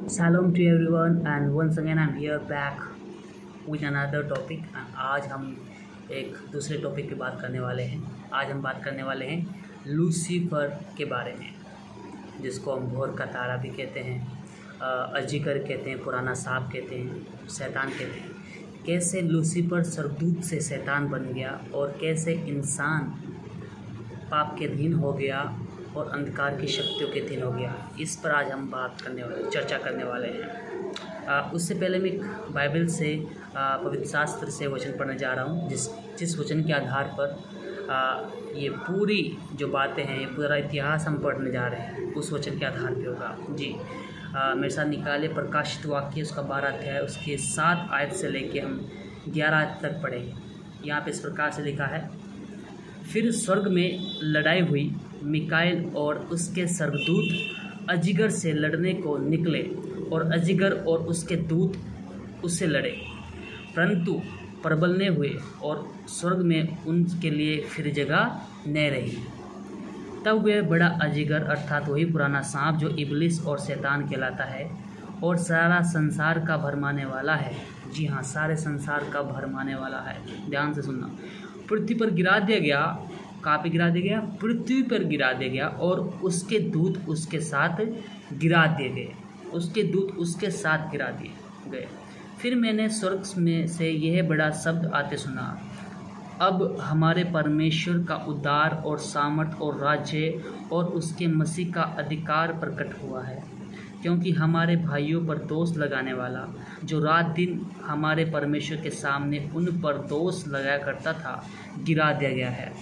Shalom to everyone and once again I'm here back with another topic and आज हम एक दूसरे topic की बात करने वाले हैं। आज हम बात करने वाले हैं लूसीफर के बारे में, जिसको हम भोर का तारा भी कहते हैं, अजीगर कहते हैं, पुराना सांप कहते हैं, शैतान कहते हैं। कैसे लूसीफर स्वर्गदूत से शैतान बन गया और कैसे इंसान पाप के अधीन हो गया और अंधकार की शक्तियों के अधीन हो गया, इस पर आज हम चर्चा करने वाले हैं। उससे पहले मैं बाइबल से पवित्र शास्त्र से वचन पढ़ने जा रहा हूँ, जिस वचन के आधार पर ये पूरी जो बातें हैं, ये पूरा इतिहास हम पढ़ने जा रहे हैं, उस वचन के आधार पे होगा। जी मेरे साथ निकाले प्रकाशित वाक्य उसका 12 अध्याय उसके 7 आयत से लेके हम 11 आयत तक पढ़ेंगे। यहाँ पे इस प्रकार से लिखा है, फिर स्वर्ग में लड़ाई हुई, मिकाएल और उसके स्वर्गदूत अजगर से लड़ने को निकले और अजगर और उसके दूत उससे लड़े, परंतु प्रबल हुए और स्वर्ग में उनके लिए फिर जगह न रही। तब वह बड़ा अजगर अर्थात वही पुराना सांप जो इब्लिस और शैतान कहलाता है और सारा संसार का भरमाने वाला है, जी हाँ, सारे संसार का भरमाने वाला है, ध्यान से सुनना, पृथ्वी पर गिरा दिया गया। कहाँ पे गिरा दिया गया? पृथ्वी पर गिरा दिया गया और उसके दूत उसके साथ गिरा दिए गए, उसके दूत उसके साथ गिरा दिए गए। फिर मैंने स्वर्ग में से यह बड़ा शब्द आते सुना, अब हमारे परमेश्वर का उद्धार और सामर्थ और राज्य और उसके मसीह का अधिकार प्रकट हुआ है, क्योंकि हमारे भाइयों पर दोष लगाने वाला जो रात दिन हमारे परमेश्वर के सामने उन पर दोष लगाया करता था, गिरा दिया गया है।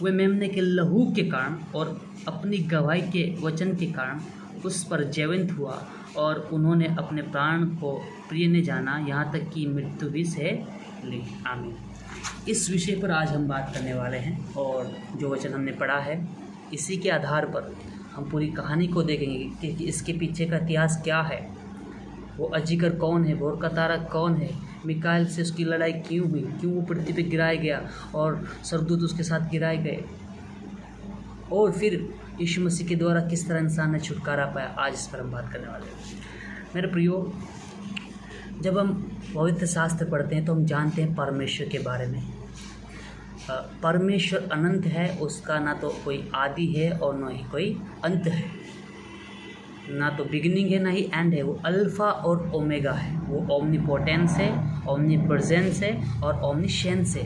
वे मेमने के लहू के कारण और अपनी गवाही के वचन के कारण उस पर जयवंत हुआ और उन्होंने अपने प्राण को प्रिय न जाना, यहाँ तक कि मृत्यु भी सह ली। आमीन। इस विषय पर आज हम बात करने वाले हैं और जो वचन हमने पढ़ा है, इसी के आधार पर हम पूरी कहानी को देखेंगे कि इसके पीछे का इतिहास क्या है, वो अजगर कौन है, भोर का तारा कौन है, मिकाएल से उसकी लड़ाई क्यों हुई, क्यों वो पृथ्वी पे गिराया गया और स्वर्गदूत उसके साथ गिराए गए, और फिर यीशु मसीह के द्वारा किस तरह इंसान ने छुटकारा पाया। आज इस पर हम बात करने वाले हैं। मेरे प्रियो, जब हम पवित्र शास्त्र पढ़ते हैं तो हम जानते हैं परमेश्वर के बारे में। परमेश्वर अनंत है, उसका ना तो कोई आदि है और ना ही कोई अंत है, ना तो बिगिनिंग है ना ही एंड है। वो अल्फ़ा और ओमेगा है, वो ओमनीपोटेंस है, ओमनीप्रेजेंस है और ओमनीशेंस है,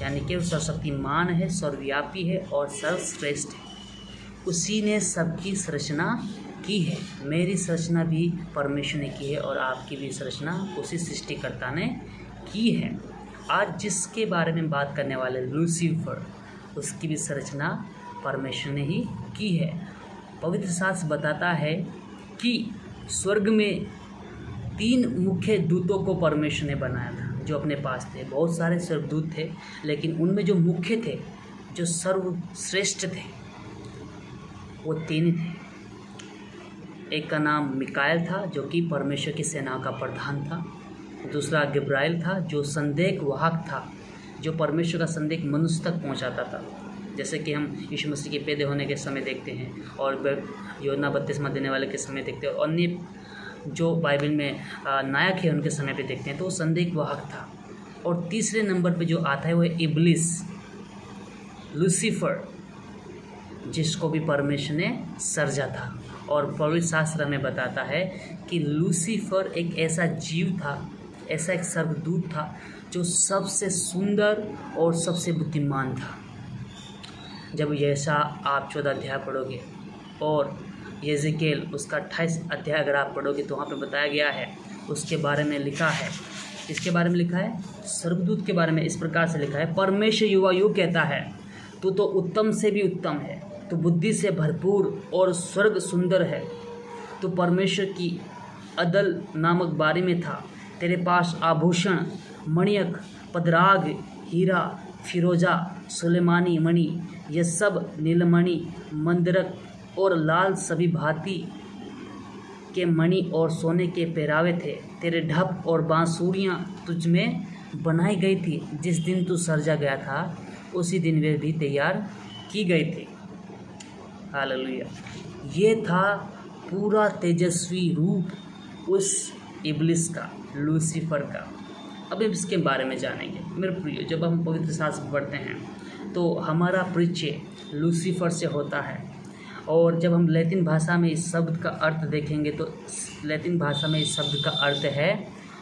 यानी कि वो सर्वशक्तिमान है, सर्वव्यापी है और सर्वश्रेष्ठ है। उसी ने सबकी संरचना की है। मेरी संरचना भी परमेश्वर ने की है और आपकी भी संरचना उसी सृष्टिकर्ता ने की है। आज जिसके बारे में बात करने वाले लूसीफर, उसकी भी संरचना परमेश्वर ने ही की है। पवित्र शास्त्र बताता है कि स्वर्ग में 3 मुख्य दूतों को परमेश्वर ने बनाया था, जो अपने पास थे। बहुत सारे स्वर्गदूत थे, लेकिन उनमें जो मुख्य थे, जो सर्वश्रेष्ठ थे, वो 3 थे। एक का नाम मिकाएल था, जो कि परमेश्वर की सेना का प्रधान था। दूसरा गब्राएल था, जो संदेश वाहक था, जो परमेश्वर का संदेश मनुष्य तक पहुंचाता था, जैसे कि हम यीशु मसीह के पैदा होने के समय देखते हैं और यूहन्ना बपतिस्मा देने वाले के समय देखते हैं और अन्य जो बाइबल में नायक है उनके समय पे देखते हैं, तो वो संदेश वाहक था। और तीसरे नंबर पे जो आता है वो है इब्लिस, लूसीफर, जिसको भी परमेश्वर ने सर्जा था। और पवित्र शास्त्र हमें बताता है कि लूसीफर एक ऐसा जीव था, ऐसा एक स्वर्गदूत था जो सबसे सुंदर और सबसे बुद्धिमान था। जब यशा आप 14 अध्याय पढ़ोगे और यहेजकेल उसका 28 अध्याय अगर आप पढ़ोगे तो वहाँ पे बताया गया है, उसके बारे में लिखा है। इसके बारे में लिखा है, स्वर्गदूत के बारे में इस प्रकार से लिखा है, परमेश्वर युवा यूँ कहता है, तू तो उत्तम से भी उत्तम है, तू बुद्धि से भरपूर और स्वर्ग सुंदर है, तू परमेश्वर की अदल नामक बारी में था, तेरे पास आभूषण, मणिक, पदराग, हीरा, फिरोजा, सुलेमानी मणि, ये सब नीलमणि, मंदरक और लाल सभी भांति के मणि और सोने के पहरावे थे। तेरे ढप और बांसुरियाँ तुझ में बनाई गई थी। जिस दिन तू सर्जा गया था उसी दिन वे भी तैयार की गई थी। हालेलुया। ये था पूरा तेजस्वी रूप उस इब्लिस का, लूसीफर का। अब इसके बारे में जानेंगे मेरे प्रिय। जब हम पवित्र शास्त्र पढ़ते हैं तो हमारा परिचय लूसीफर से होता है, और जब हम लैटिन भाषा में इस शब्द का अर्थ देखेंगे तो लैटिन भाषा में इस शब्द का अर्थ है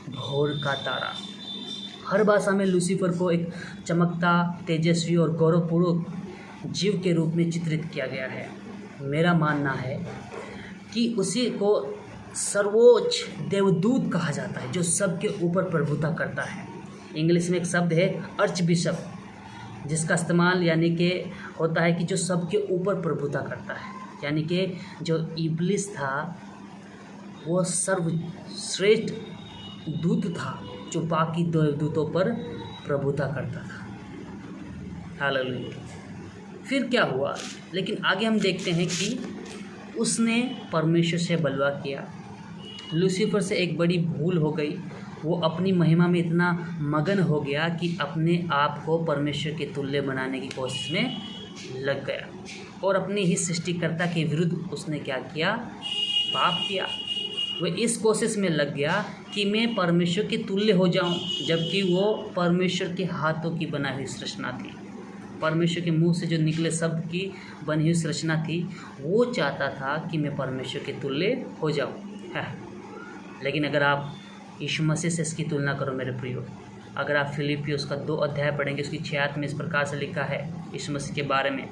भोर का तारा। हर भाषा में लूसीफर को एक चमकता, तेजस्वी और गौरवपूर्ण जीव के रूप में चित्रित किया गया है। मेरा मानना है कि उसी को सर्वोच्च देवदूत कहा जाता है, जो सबके ऊपर प्रभुता करता है। इंग्लिश में एक शब्द है आर्च बिशप, जिसका इस्तेमाल यानी कि होता है कि जो सबके ऊपर प्रभुता करता है। यानी कि जो इब्लिस था वो सर्वश्रेष्ठ दूत था, जो बाकी देवदूतों पर प्रभुता करता था। हालेलुया। फिर क्या हुआ, लेकिन आगे हम देखते हैं कि उसने परमेश्वर से बलवा किया। लूसीफर से एक बड़ी भूल हो गई। वो अपनी महिमा में इतना मगन हो गया कि अपने आप को परमेश्वर के तुल्य बनाने की कोशिश में लग गया, और अपने ही सृष्टिकर्ता के विरुद्ध उसने क्या किया, पाप किया। वह इस कोशिश में लग गया कि मैं परमेश्वर के तुल्य हो जाऊं, जबकि वो परमेश्वर के हाथों की बनाई हुई सृष्टि थी। परमेश्वर के मुंह से जो निकले शब्द की बनी हुई सृष्टि थी, वो चाहता था कि मैं परमेश्वर के तुल्य हो जाऊं। है, लेकिन अगर आप यीशु मसीह से इसकी तुलना करो मेरे प्रियो, अगर आप फिलिपियोस का 2 अध्याय पढ़ेंगे, उसकी 6 आयत में इस प्रकार से लिखा है यीशु मसीह के बारे में,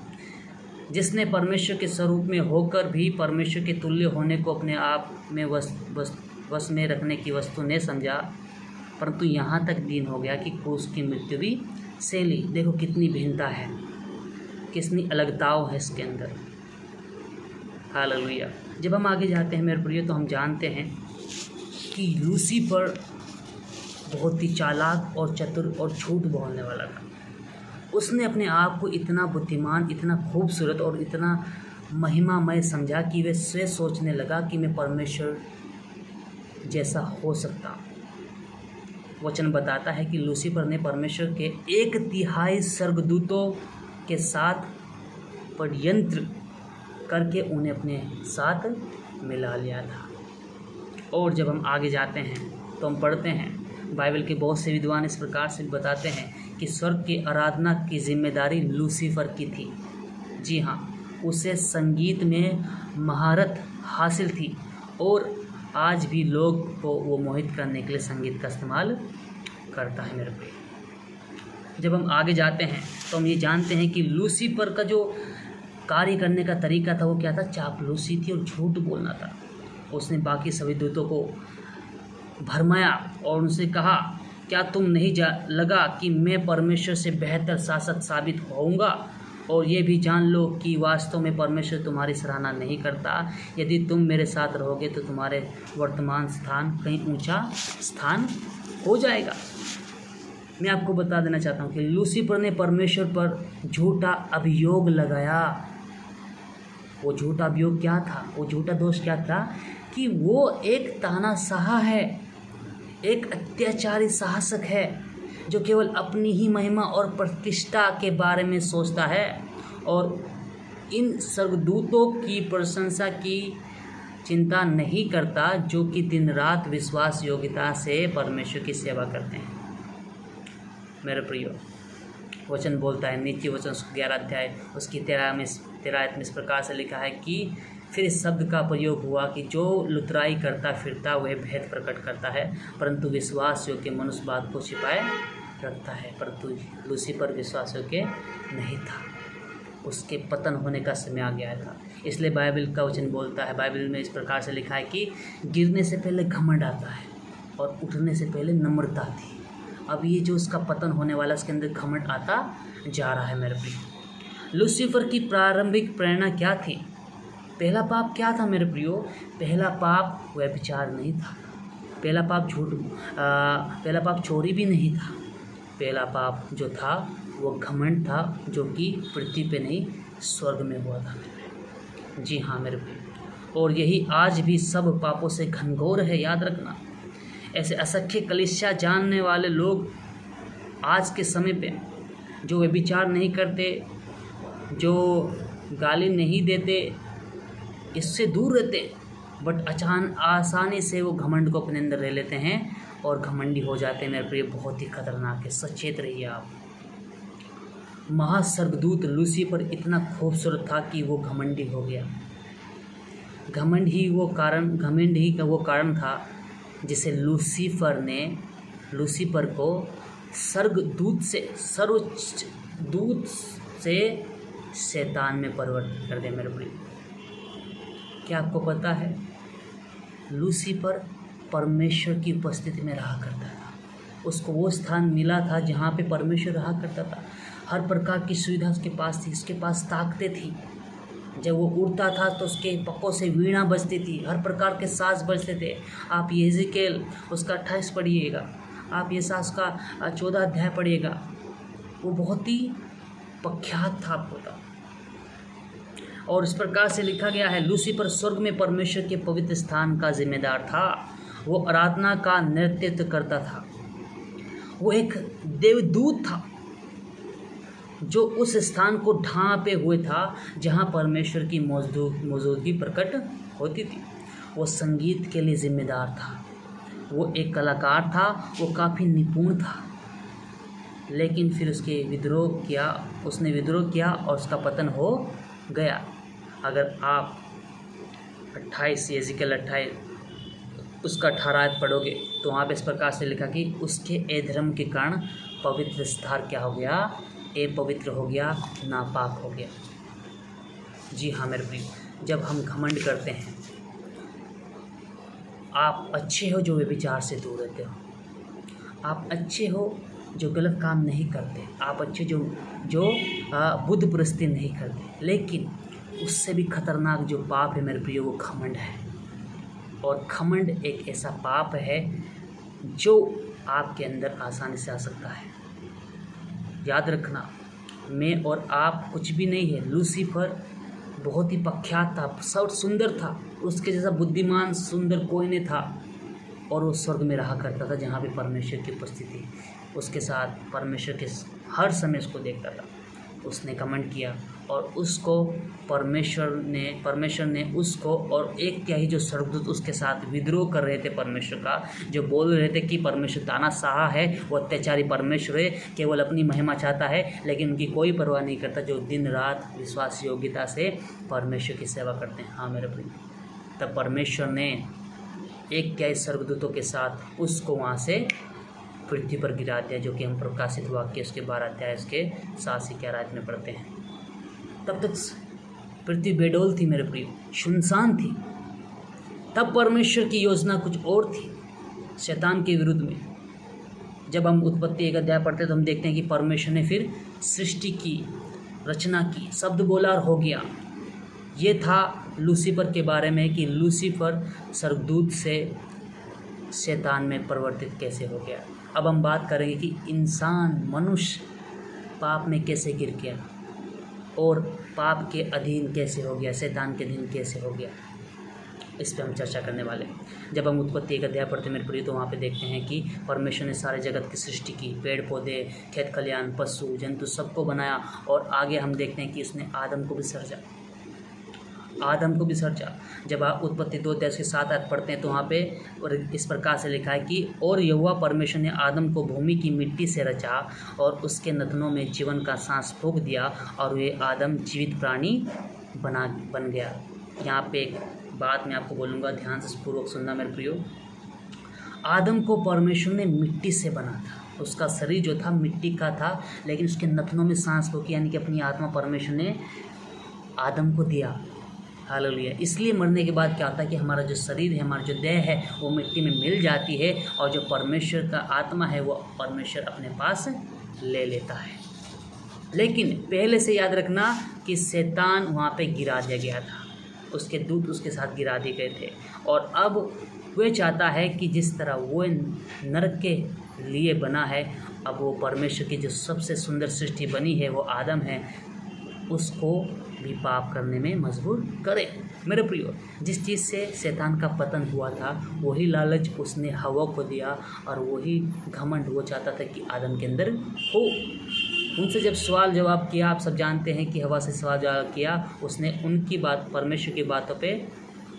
जिसने परमेश्वर के स्वरूप में होकर भी परमेश्वर के तुल्य होने को अपने आप में वश में रखने की वस्तु ने समझा, परंतु यहाँ तक दीन हो गया कि क्रूस की मृत्यु भी सह ली। देखो कितनी भिन्नता है, कितनी अलगताव है इसके अंदर। हालेलुया। जब हम आगे जाते हैं मेरे प्रियो तो हम जानते हैं कि लूसीफर बहुत ही चालाक और चतुर और झूठ बोलने वाला था। उसने अपने आप को इतना बुद्धिमान, इतना खूबसूरत और इतना महिमामय समझा कि वह स्वयं सोचने लगा कि मैं परमेश्वर जैसा हो सकता। वचन बताता है कि लूसीफर ने परमेश्वर के 1/3 स्वर्गदूतों के साथ षड्यंत्र करके उन्हें अपने साथ मिला लिया था। और जब हम आगे जाते हैं तो हम पढ़ते हैं, बाइबल के बहुत से विद्वान इस प्रकार से बताते हैं कि स्वर्ग की आराधना की जिम्मेदारी लूसीफर की थी। जी हाँ, उसे संगीत में महारत हासिल थी, और आज भी लोग को वो मोहित करने के लिए संगीत का इस्तेमाल करता है मेरे भाई। जब हम आगे जाते हैं तो हम ये जानते हैं कि लूसीफर का जो कार्य करने का तरीका था वो क्या था, चापलूसी थी और झूठ बोलना था। उसने बाकी सभी दूतों को भरमाया और उनसे कहा, क्या तुम नहीं लगा कि मैं परमेश्वर से बेहतर शासक साबित होऊंगा, और ये भी जान लो कि वास्तव में परमेश्वर तुम्हारी सराहना नहीं करता। यदि तुम मेरे साथ रहोगे तो तुम्हारे वर्तमान स्थान कहीं ऊंचा स्थान हो जाएगा। मैं आपको बता देना चाहता हूँ कि लूसीफर ने परमेश्वर पर झूठा अभियोग लगाया। वो झूठा अभियोग क्या था, वो झूठा दोष क्या था कि वो एक तानाशाह है, एक अत्याचारी शासक है, जो केवल अपनी ही महिमा और प्रतिष्ठा के बारे में सोचता है, और इन स्वर्गदूतों की प्रशंसा की चिंता नहीं करता, जो कि दिन रात विश्वास योग्यता से परमेश्वर की सेवा करते हैं। मेरे प्रियो, वचन बोलता है, नीति वचन 11 अध्याय उसकी 13 में इस प्रकार से लिखा है कि फिर इस शब्द का प्रयोग हुआ कि जो लुतराई करता फिरता वह भेद प्रकट करता है, परंतु विश्वास योग्य मनुष्य बात को छिपाए रखता है। परंतु लूसीफर विश्वास योग्य नहीं था, उसके पतन होने का समय आ गया था। इसलिए बाइबल का वचन बोलता है, बाइबल में इस प्रकार से लिखा है कि गिरने से पहले घमंड आता है और उठने से पहले नम्रता थी। अब ये जो उसका पतन होने वाला, उसके अंदर घमंड आता जा रहा है मेरे प्रियो। लूसीफर की प्रारंभिक प्रेरणा क्या थी? पहला पाप क्या था मेरे प्रियो? पहला पाप व्यभिचार नहीं था, पहला पाप चोरी भी नहीं था। पहला पाप जो था वो घमंड था, जो कि पृथ्वी पे नहीं स्वर्ग में हुआ था। जी हाँ मेरे प्रियो, और यही आज भी सब पापों से घनघोर है, याद रखना। ऐसे असंख्य कलीसिया जानने वाले लोग आज के समय पे जो व्यभिचार नहीं करते, जो गाली नहीं देते, इससे दूर रहते, बट आसानी से वो घमंड को अपने अंदर ले लेते हैं और घमंडी हो जाते हैं मेरे प्रिय। बहुत ही खतरनाक है, सचेत रहिए आप। महास्वर्गदूत लूसीफर इतना खूबसूरत था कि वो घमंडी हो गया। घमंड ही का वो कारण था जिसे लूसीफर को सर्वदूत से शैतान में परिवर्तित कर दिया मेरे प्रिय। क्या आपको पता है, लूसीफर परमेश्वर की उपस्थिति में रहा करता था। उसको वो स्थान मिला था जहाँ पे परमेश्वर रहा करता था। हर प्रकार की सुविधा उसके पास थी, उसके पास ताकतें थी। जब वो उड़ता था तो उसके पक्कों से वीणा बजती थी, हर प्रकार के साज बजते थे। आप ये एजिकेल उसका 28 पढ़िएगा, आप ये साज का 14 अध्याय पढ़िएगा। वो बहुत ही प्रख्यात था आपको था। और इस प्रकार से लिखा गया है, लूसीफर स्वर्ग में परमेश्वर के पवित्र स्थान का जिम्मेदार था। वो आराधना का नेतृत्व करता था। वो एक देवदूत था जो उस स्थान को ढांपे हुए था जहां परमेश्वर की मौजूदगी प्रकट होती थी। वो संगीत के लिए जिम्मेदार था। वो एक कलाकार था, वो काफ़ी निपुण था। लेकिन फिर उसने विद्रोह किया और उसका पतन हो गया। अगर आप 28 एजिकल 28 उसका 18 पढ़ोगे तो वहाँ पे इस प्रकार से लिखा कि उसके अधर्म के कारण पवित्र स्थान क्या हो गया, अपवित्र हो गया, नापाक हो गया। जी हाँ मेरे प्रिय, जब हम घमंड करते हैं, आप अच्छे हो जो व्यभिचार से दूर रहते हो, आप अच्छे हो जो गलत काम नहीं करते, आप अच्छे जो बुद्ध प्रस्ती नहीं करते। लेकिन उससे भी खतरनाक जो पाप है मेरे प्रिय, वो घमंड है। और घमंड एक ऐसा पाप है जो आपके अंदर आसानी से आ सकता है। याद रखना, मैं और आप कुछ भी नहीं है। लूसीफर बहुत ही प्रख्यात था, सब सुंदर था, उसके जैसा बुद्धिमान सुंदर कोई नहीं था। और वो स्वर्ग में रहा करता था जहाँ पे परमेश्वर की उपस्थिति उसके साथ, परमेश्वर के हर समय उसको देखता था। उसने घमंड किया और उसको परमेश्वर ने उसको और एक क्या ही जो स्वर्गदूत उसके साथ विद्रोह कर रहे थे परमेश्वर का, जो बोल रहे थे कि परमेश्वर तानाशाह है, वो अत्याचारी परमेश्वर है, केवल अपनी महिमा चाहता है, लेकिन उनकी कोई परवाह नहीं करता, जो दिन रात विश्वास योग्यता से परमेश्वर की सेवा करते हैं। हाँ मेरे प्रिय, तब परमेश्वर ने एक क्या स्वर्गदूतों के साथ उसको वहाँ से पृथ्वी पर गिरा दिया, जो कि हम प्रकाशित वाक्य उसके 12 अध्याय उसके 7 से 11 आयत में पढ़ते हैं। तब तक पृथ्वी बेडौल थी मेरे प्रिय, सुनसान थी। तब परमेश्वर की योजना कुछ और थी शैतान के विरुद्ध में। जब हम उत्पत्ति 1 अध्याय पढ़ते तो हम देखते हैं कि परमेश्वर ने फिर सृष्टि की, रचना की, शब्द बोला और हो गया। ये था लूसीफर के बारे में कि लूसीफर स्वर्गदूत से शैतान में परिवर्तित कैसे हो गया। अब हम बात करेंगे कि इंसान, मनुष्य पाप में कैसे गिर गया और पाप के अधीन कैसे हो गया, शैतान के अधीन कैसे हो गया, इस पर हम चर्चा करने वाले हैं। जब हम उत्पत्ति 1 अध्याय पढ़ते मेरे प्रिय तो वहाँ पे देखते हैं कि परमेश्वर ने सारे जगत की सृष्टि की, पेड़ पौधे, खेत खलियान, पशु जंतु सबको बनाया। और आगे हम देखते हैं कि उसने आदम को भी सर्जा। जब आप उत्पत्ति 2 अध्याय के 7 आयत पढ़ते हैं तो वहाँ पे और इस प्रकार से लिखा है कि और यहोवा परमेश्वर ने आदम को भूमि की मिट्टी से रचा और उसके नथनों में जीवन का सांस फूंक दिया और वे आदम जीवित प्राणी बन गया। यहाँ पे एक बात मैं आपको बोलूँगा, ध्यान से पूर्वक सुनना मेरे प्रियो। आदम को परमेश्वर ने मिट्टी से बना था, उसका शरीर जो था मिट्टी का था, लेकिन उसके नथनों में सांस फूंकी, यानी कि अपनी आत्मा परमेश्वर ने आदम को दिया। हालेलुया। इसलिए मरने के बाद क्या होता है कि हमारा जो शरीर है, हमारा जो देह है, वो मिट्टी में मिल जाती है और जो परमेश्वर का आत्मा है वो परमेश्वर अपने पास ले लेता है। लेकिन पहले से याद रखना कि शैतान वहाँ पे गिरा दिया गया था, उसके दूत उसके साथ गिरा दिए गए थे। और अब वह चाहता है कि जिस तरह वो नरक के लिए बना है, अब वो परमेश्वर की जो सबसे सुंदर सृष्टि बनी है वो आदम है, उसको भी पाप करने में मजबूर करे। मेरे प्रियो, जिस चीज़ से शैतान का पतन हुआ था वही लालच उसने हवा को दिया और वही घमंड वो चाहता था कि आदम के अंदर हो। उनसे जब सवाल जवाब किया, आप सब जानते हैं कि हवा से सवाल जवाब किया, उसने उनकी बात, परमेश्वर की बातों पे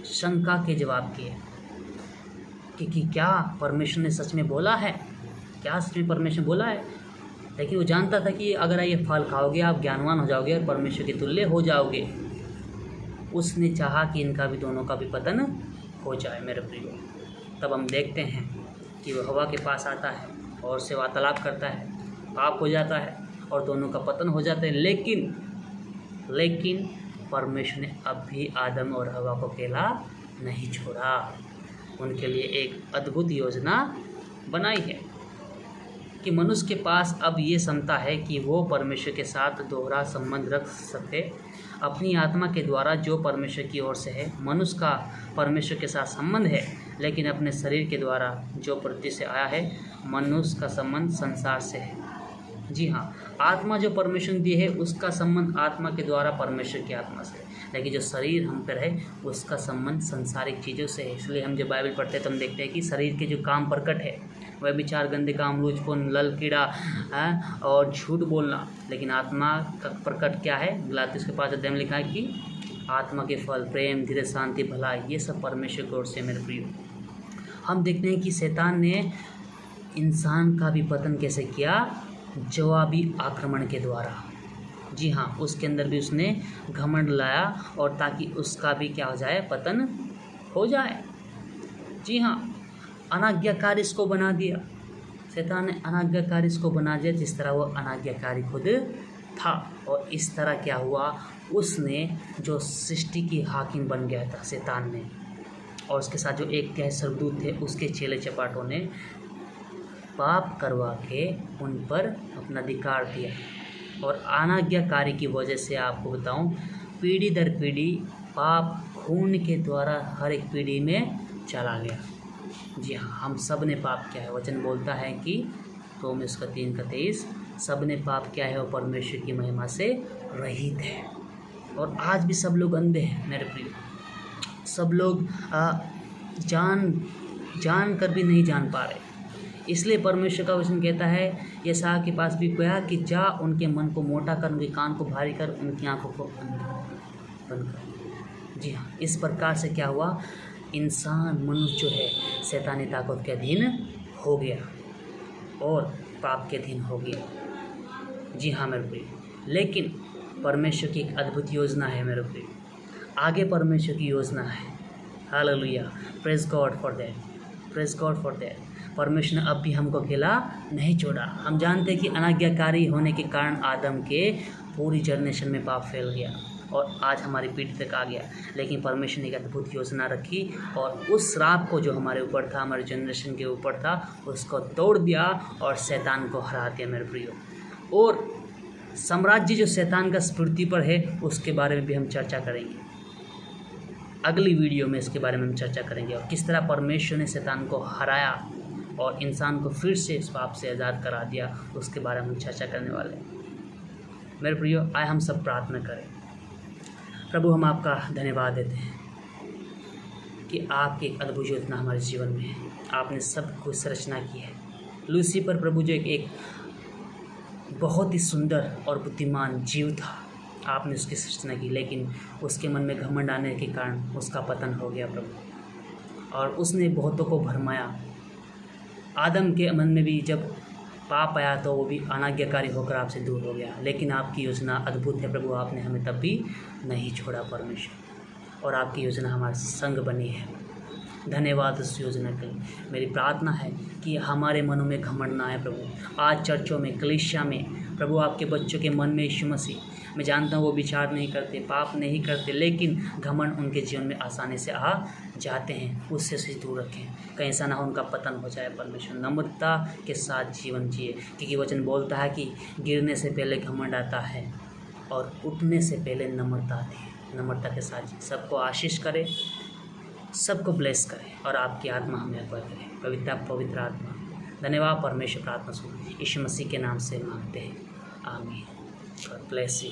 शंका के जवाब किए कि क्या परमेश्वर ने सच में बोला है, क्या सच में परमेश्वर बोला है। लेकिन वो जानता था कि अगर ये फल खाओगे आप ज्ञानवान हो जाओगे और परमेश्वर के तुल्य हो जाओगे। उसने चाहा कि इनका भी, दोनों का भी पतन हो जाए मेरे प्रियो। तब हम देखते हैं कि वह हवा के पास आता है और उससे वार्तालाप करता है, पाप हो जाता है और दोनों का पतन हो जाता है। लेकिन परमेश्वर ने अब भी आदम और हवा को अकेला नहीं छोड़ा। उनके लिए एक अद्भुत योजना बनाई है कि मनुष्य के पास अब ये क्षमता है कि वो परमेश्वर के साथ दोहरा संबंध रख सके अपनी आत्मा के द्वारा, जो परमेश्वर की ओर से है। मनुष्य का परमेश्वर के साथ संबंध है, लेकिन अपने शरीर के द्वारा जो प्रकृति से आया है, मनुष्य का संबंध संसार से है। जी हाँ, आत्मा जो परमेश्वर ने दी है उसका संबंध आत्मा के द्वारा परमेश्वर की आत्मा से है, लेकिन जो शरीर हम पर है उसका संबंध संसारिक चीज़ों से है। इसलिए हम जब बाइबल पढ़ते हैं तो हम देखते हैं कि शरीर के जो काम प्रकट है वह विचार, गंदे काम, लूचपन, लल कीड़ा है और झूठ बोलना, लेकिन आत्मा का प्रकट क्या है। गलातियों के 5 अध्याय में लिखा है कि आत्मा के फल प्रेम, धीरज, शांति, भलाई, ये सब परमेश्वर की ओर से मेरे प्रियो। हम देखते हैं कि शैतान ने इंसान का भी पतन कैसे किया, जवाबी आक्रमण के द्वारा। जी हाँ, उसके अंदर भी उसने घमंड लाया और ताकि उसका भी क्या हो जाए, पतन हो जाए। जी हाँ, अनाज्ञाकारी इसको बना दिया। शैतान ने अनाज्ञाकारी इसको बना दिया जिस तरह वो अनाज्ञाकारी खुद था। और इस तरह क्या हुआ, उसने जो सृष्टि की हाकिम बन गया था शैतान ने, और उसके साथ जो एक क्या स्वर्गदूत थे उसके चेले चपाटों ने पाप करवा के उन पर अपना अधिकार दिया। और अनाज्ञाकारी की वजह से आपको बताऊं, पीढ़ी दर पीढ़ी पाप खून के द्वारा हर एक पीढ़ी में चला गया। जी हाँ, हम सब ने पाप किया है। वचन बोलता है कि रोमियो 3:23, सब ने पाप किया है और परमेश्वर की महिमा से रहित है। और आज भी सब लोग अंधे हैं मेरे प्रिय। सब लोग जान कर भी नहीं जान पा रहे। इसलिए परमेश्वर का वचन कहता है यशायाह के पास भी गया कि जा उनके मन को मोटा कर, उनके कान को भारी कर, उनकी आंखों को बंद कर। जी हाँ, इस प्रकार से क्या हुआ, इंसान, मनुष्य जो है शैतानी ताकत के अधीन हो गया और पाप के अधीन हो गया। जी हाँ मेरे प्रिय, लेकिन परमेश्वर की एक अद्भुत योजना है मेरे प्रिय। आगे परमेश्वर की योजना है। Hallelujah, praise God for that, praise God for that. परमेश्वर ने अब भी हमको अकेला नहीं छोड़ा। हम जानते हैं कि अनाज्ञाकारी होने के कारण आदम के पूरी जनरेशन में पाप फैल गया और आज हमारी पीढ़ी तक आ गया। लेकिन परमेश्वर ने एक अद्भुत योजना रखी और उस श्राप को जो हमारे ऊपर था, हमारे जनरेशन के ऊपर था, उसको तोड़ दिया और शैतान को हरा दिया मेरे प्रियो। और साम्राज्य जो शैतान का पृथ्वी पर है उसके बारे में भी हम चर्चा करेंगे। अगली वीडियो में इसके बारे में हम चर्चा करेंगे और किस तरह परमेश्वर ने शैतान को हराया और इंसान को फिर से इस पाप से आज़ाद करा दिया, उसके बारे में हम चर्चा करने वाले हैं मेरे प्रियो। आए हम सब प्रार्थना करें। प्रभु, हम आपका धन्यवाद देते हैं कि आपकी एक अद्भुत योजना हमारे जीवन में है। आपने सब कुछ संरचना की है। लूसीफर प्रभु जो एक बहुत ही सुंदर और बुद्धिमान जीव था, आपने उसकी सृष्टि की, लेकिन उसके मन में घमंड आने के कारण उसका पतन हो गया प्रभु, और उसने बहुतों को भरमाया। आदम के मन में भी जब पाप आया तो वो भी अनाज्ञाकारी होकर आपसे दूर हो गया। लेकिन आपकी योजना अद्भुत है प्रभु, आपने हमें तब भी नहीं छोड़ा परमेश्वर, और आपकी योजना हमारे संग बनी है। धन्यवाद उस योजना के लिए। मेरी प्रार्थना है कि हमारे मनों में घमंड ना आए प्रभु। आज चर्चों में, कलीसिया में प्रभु, आपके बच्चों के मन में यीशु मसीह, मैं जानता हूँ वो विचार नहीं करते, पाप नहीं करते, लेकिन घमंड उनके जीवन में आसानी से आ जाते हैं। उससे से दूर रखें, कहीं ऐसा ना हो उनका पतन हो जाए परमेश्वर। नम्रता के साथ जीवन जिए, क्योंकि वचन बोलता है कि गिरने से पहले घमंड आता है और उठने से पहले नम्रता आती है। नम्रता के साथ सबको आशीष करे, सबको ब्लेस करे और आपकी आत्मा हमें अगुवाई करे। पवित्र आत्मा, धन्यवाद परमेश्वर। प्रार्थना सुन यीशु मसीह के नाम से मांगते हैं, आमीन। God bless you.